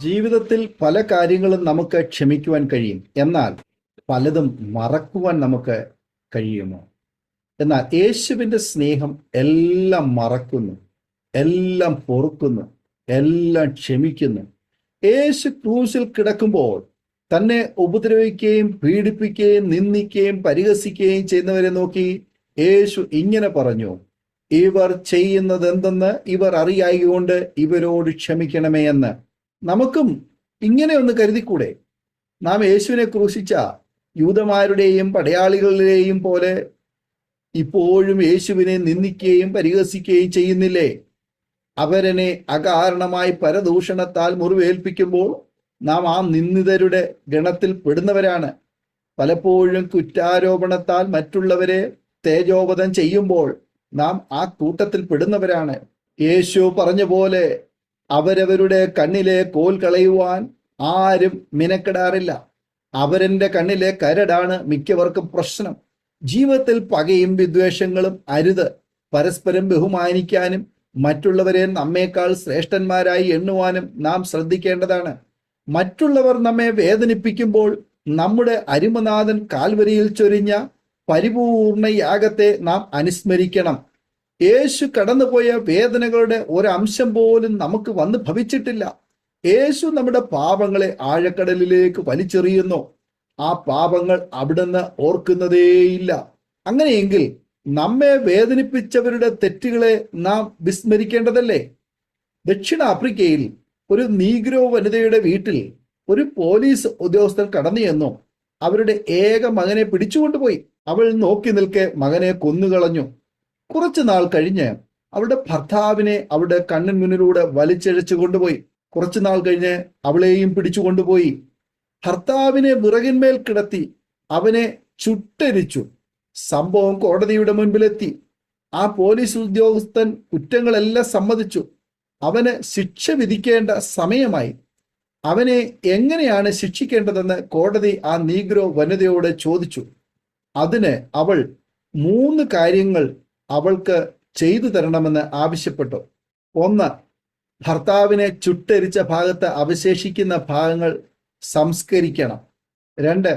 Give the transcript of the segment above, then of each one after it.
ജീവിതത്തിൽ പല കാര്യങ്ങളും നമുക്ക് ക്ഷമിക്കുവാൻ കഴിയും. എന്നാൽ പലതും മറക്കുവാൻ നമുക്ക് കഴിയുമോ? എന്നാൽ യേശുവിൻ്റെ സ്നേഹം എല്ലാം മറക്കുന്നു, എല്ലാം പൊറുക്കുന്നു, എല്ലാം ക്ഷമിക്കുന്നു. യേശു ക്രൂശിൽ കിടക്കുമ്പോൾ തന്നെ ഉപദ്രവിക്കുകയും പീഡിപ്പിക്കുകയും നിന്ദിക്കുകയും പരിഹസിക്കുകയും ചെയ്യുന്നവരെ നോക്കി യേശു ഇങ്ങനെ പറഞ്ഞു, ഇവർ ചെയ്യുന്നത് എന്തെന്ന് ഇവർ അറിയായകൊണ്ട് ഇവരോട് ക്ഷമിക്കണമേ എന്ന്. നമുക്കും ഇങ്ങനെ ഒന്ന് കരുതിക്കൂടെ? നാം യേശുവിനെ ക്രൂശിച്ച യൂദന്മാരുടെയും പടയാളികളുടെയും പോലെ ഇപ്പോഴും യേശുവിനെ നിന്ദിക്കുകയും പരിഹസിക്കുകയും ചെയ്യുന്നില്ലേ? അവരനെ അകാരണമായി പരദൂഷണത്താൽ മുറിവേൽപ്പിക്കുമ്പോൾ നാം ആ നിന്ദിതരുടെ ഗണത്തിൽ പെടുന്നവരാണ്. പലപ്പോഴും കുറ്റാരോപണത്താൽ മറ്റുള്ളവരെ തേജോവധം ചെയ്യുമ്പോൾ നാം ആ കൂട്ടത്തിൽ പെടുന്നവരാണ്. യേശു പറഞ്ഞ പോലെ അവരവരുടെ കണ്ണിലെ കോൽ കളയുവാൻ ആരും മിനക്കെടാറില്ല. അവരൻ്റെ കണ്ണിലെ കരടാണ് മിക്കവർക്കും പ്രശ്നം. ജീവിതത്തിൽ പകയും വിദ്വേഷങ്ങളും അരുത്. പരസ്പരം ബഹുമാനിക്കാനും മറ്റുള്ളവരെ നമ്മേക്കാൾ ശ്രേഷ്ഠന്മാരായി എണ്ണുവാനും നാം ശ്രദ്ധിക്കേണ്ടതാണ്. മറ്റുള്ളവർ നമ്മെ വേദനിപ്പിക്കുമ്പോൾ നമ്മുടെ അരുമനാഥൻ കാൽവരിയിൽ ചൊരിഞ്ഞ പരിപൂർണ യാഗത്തെ നാം അനുസ്മരിക്കണം. യേശു കടന്നുപോയ വേദനകളുടെ ഒരംശം പോലും നമുക്ക് വന്ന് ഭവിച്ചിട്ടില്ല. യേശു നമ്മുടെ പാപങ്ങളെ ആഴക്കടലിലേക്ക് വലിച്ചെറിയുന്നു. ആ പാപങ്ങൾ അവിടുന്ന് ഓർക്കുന്നതേയില്ല. അങ്ങനെയെങ്കിൽ നമ്മെ വേദനിപ്പിച്ചവരുടെ തെറ്റുകളെ നാം വിസ്മരിക്കേണ്ടതല്ലേ? ദക്ഷിണാഫ്രിക്കയിൽ ഒരു നീഗ്രോ വനിതയുടെ വീട്ടിൽ ഒരു പോലീസ് ഉദ്യോഗസ്ഥൻ കടന്നു ചെന്നു അവരുടെ ഏക മകനെ പിടിച്ചുകൊണ്ടുപോയി. അവൾ നോക്കി നിൽക്കെ മകനെ കൊന്നുകളഞ്ഞു. കുറച്ചു നാൾ കഴിഞ്ഞ് അവളുടെ ഭർത്താവിനെ അവളുടെ കണ്ണിന് മുന്നിലൂടെ വലിച്ചിഴച്ചു കൊണ്ടുപോയി. കുറച്ചു നാൾ കഴിഞ്ഞ് അവളെയും പിടിച്ചുകൊണ്ടുപോയി. ഭർത്താവിനെ വിറകിന്മേൽ കിടത്തി അവനെ ചുട്ടെരിച്ചു. സംഭവം കോടതിയുടെ മുൻപിലെത്തി. ആ പോലീസ് ഉദ്യോഗസ്ഥൻ കുറ്റങ്ങളെല്ലാം സമ്മതിച്ചു. അവന് ശിക്ഷ വിധിക്കേണ്ട സമയമായി. അവനെ എങ്ങനെയാണ് ശിക്ഷിക്കേണ്ടതെന്ന് കോടതി ആ നീഗ്രോ വനിതയോട് ചോദിച്ചു. അതിന് അവൾ 3 കാര്യങ്ങൾ അവൾക്ക് ചെയ്തു തരണമെന്ന് ആവശ്യപ്പെട്ടു. 1, ഭർത്താവിനെ ചുട്ടെരിച്ച ഭാഗത്ത് അവശേഷിക്കുന്ന ഭാഗങ്ങൾ സംസ്കരിക്കണം. 2,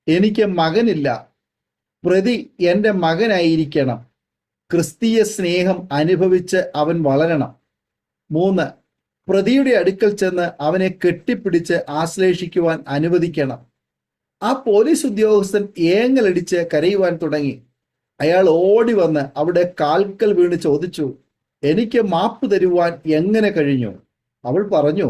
എനിക്ക് മകനില്ല, പ്രതി എൻ്റെ മകനായിരിക്കണം, ക്രിസ്തീയ സ്നേഹം അനുഭവിച്ച് അവൻ വളരണം. 3, പ്രതിയുടെ അടുക്കൽ ചെന്ന് അവനെ കെട്ടിപ്പിടിച്ച് ആശ്ലേഷിക്കുവാൻ അനുവദിക്കണം. ആ പോലീസ് ഉദ്യോഗസ്ഥൻ ഏങ്ങലടിച്ച് കരയുവാൻ തുടങ്ങി. അയാൾ ഓടി വന്ന് അവിടെ കാൽക്കൽ വീണ് ചോദിച്ചു, എനിക്ക് മാപ്പ് തരുവാൻ എങ്ങനെ കഴിഞ്ഞു? അവൾ പറഞ്ഞു,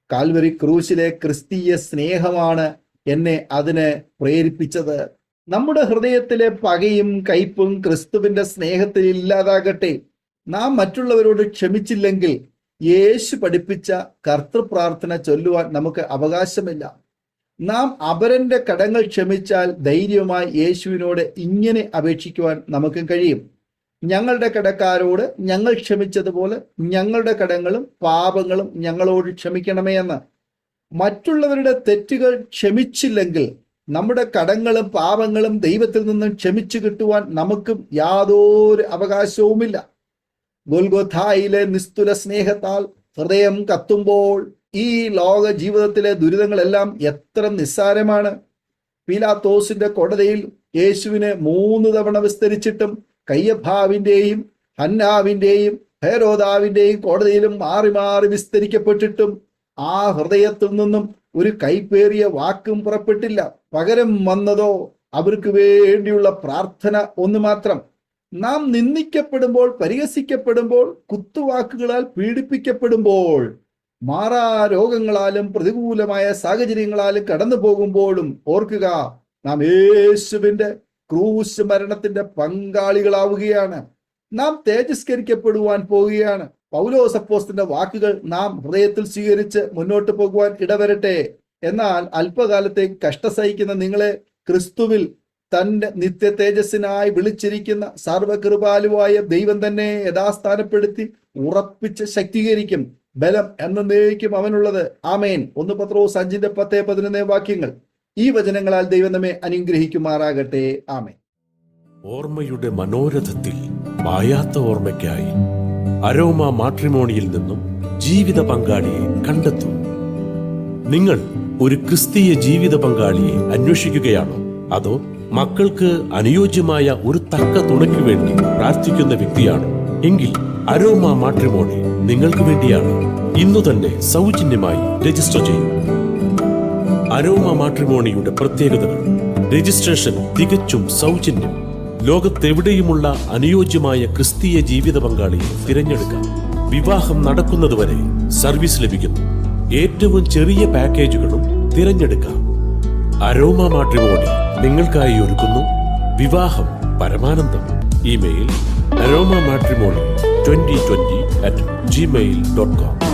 കാൽവരി ക്രൂശിലെ ക്രിസ്തീയ സ്നേഹമാണ് എന്നെ അതിന് പ്രേരിപ്പിച്ചത്. നമ്മുടെ ഹൃദയത്തിലെ പകയും കയ്പും ക്രിസ്തുവിന്റെ സ്നേഹത്തിൽ ഇല്ലാതാകട്ടെ. നാം മറ്റുള്ളവരോട് ക്ഷമിച്ചില്ലെങ്കിൽ യേശു പഠിപ്പിച്ച കർത്തൃപ്രാർത്ഥന ചൊല്ലുവാൻ നമുക്ക് അവകാശമില്ല. നാം അപരന്റെ കടങ്ങൾ ക്ഷമിച്ചാൽ ധൈര്യമായി യേശുവിനോട് ഇങ്ങനെ അപേക്ഷിക്കുവാൻ നമുക്ക് കഴിയും, ഞങ്ങളുടെ കടക്കാരോട് ഞങ്ങൾ ക്ഷമിച്ചതുപോലെ ഞങ്ങളുടെ കടങ്ങളും പാപങ്ങളും ഞങ്ങളോട് ക്ഷമിക്കണമേ എന്ന്. മറ്റുള്ളവരുടെ തെറ്റുകൾ ക്ഷമിച്ചില്ലെങ്കിൽ നമ്മുടെ കടങ്ങളും പാപങ്ങളും ദൈവത്തിൽ നിന്നും ക്ഷമിച്ചു കിട്ടുവാൻ നമുക്കും യാതൊരു അവകാശവുമില്ല. ഗൊൽഗോഥായിലെ നിസ്തുല സ്നേഹത്താൽ ഹൃദയം കത്തുമ്പോൾ ഈ ലോക ജീവിതത്തിലെ ദുരിതങ്ങളെല്ലാം എത്ര നിസ്സാരമാണ്. പീലാത്തോസിന്റെ കോടതിയിൽ യേശുവിനെ 3 തവണ വിസ്തരിച്ചിട്ടും കയ്യഫാവിൻ്റെയും ഹന്നാവിൻ്റെയും ഹെരോദാവിൻ്റെയും കോടതിയിലും മാറി മാറി വിസ്തരിക്കപ്പെട്ടിട്ടും ആ ഹൃദയത്തിൽ നിന്നും ഒരു കൈപ്പേറിയ വാക്കും പുറപ്പെട്ടില്ല. പകരം വന്നതോ അവർക്ക് വേണ്ടിയുള്ള പ്രാർത്ഥന ഒന്ന് മാത്രം. നാം നിന്ദിക്കപ്പെടുമ്പോൾ, പരിഹസിക്കപ്പെടുമ്പോൾ, കുത്തുവാക്കുകളാൽ പീഡിപ്പിക്കപ്പെടുമ്പോൾ, മാറാ രോഗങ്ങളാലും പ്രതികൂലമായ സാഹചര്യങ്ങളാലും കടന്നു പോകുമ്പോഴും ഓർക്കുക, നാം യേശുവിന്റെ ക്രൂശ് മരണത്തിന്റെ പങ്കാളികളാവുകയാണ്. നാം തേജസ്കരിക്കപ്പെടുവാൻ പോവുകയാണ്. പൗലോസ് അപ്പോസ്തലന്റെ വാക്കുകൾ നാം ഹൃദയത്തിൽ സ്വീകരിച്ച് മുന്നോട്ട് പോകുവാൻ ഇടവരട്ടെ. എന്നാൽ അല്പകാലത്തേക്ക് കഷ്ടസഹിക്കുന്ന നിങ്ങളെ ക്രിസ്തുവിൽ തന്റെ നിത്യ തേജസ്സിനായി വിളിച്ചിരിക്കുന്ന സർവകൃപാലുവായ ദൈവം തന്നെ യഥാസ്ഥാനപ്പെടുത്തി ഉറപ്പിച്ച് ശക്തീകരിക്കും. ബലം എന്നേക്കും അവനുള്ളത്. ആമേൻ. 1 പത്രോസ് 5:10-11 വാക്യങ്ങൾ. ഈ വചനങ്ങളാൽ ദൈവം നമ്മെ അനുഗ്രഹിക്കുമാറാകട്ടെ. ആമേൻ. ഓർമ്മയുടെ മനോരഥത്തിൽ മായാത്ത ഓർമ്മയ്ക്കായി അരോമ മാട്രിമോണിയിൽ നിന്നും ജീവിത പങ്കാളിയെ കണ്ടെത്തൂ. നിങ്ങൾ ഒരു ക്രിസ്തീയ ജീവിത പങ്കാളിയെ അന്വേഷിക്കുകയാണോ? അതോ മക്കൾക്ക് അനുയോജ്യമായ ഒരു തക്ക തുണയ്ക്ക് വേണ്ടി പ്രാർത്ഥിക്കുന്ന വ്യക്തിയാണോ? എങ്കിൽ അരോമ മാട്രിമോണി നിങ്ങൾക്ക് വേണ്ടിയാണ്. ഇന്നു തന്നെ സൗജന്യമായി രജിസ്റ്റർ ചെയ്യൂ. അരോമ മാട്രിമോണിയുടെ പ്രത്യേകതകൾ: രജിസ്ട്രേഷൻ തികച്ചും സൗജന്യം. ലോകത്തെവിടെയുമുള്ള അനുയോജ്യമായ ക്രിസ്തീയ ജീവിത പങ്കാളിയെ തിരഞ്ഞെടുക്കാം. വിവാഹം നടക്കുന്നതുവരെ സർവീസ് ലഭിക്കുന്നു. ഏറ്റവും ചെറിയ പാക്കേജുകളും തിരഞ്ഞെടുക്കാം. അരോമ മാട്രിമോണി നിങ്ങൾക്കായി ഒരുക്കുന്നു വിവാഹം പരമാനന്ദം. Email aroma matrimony2020@gmail.com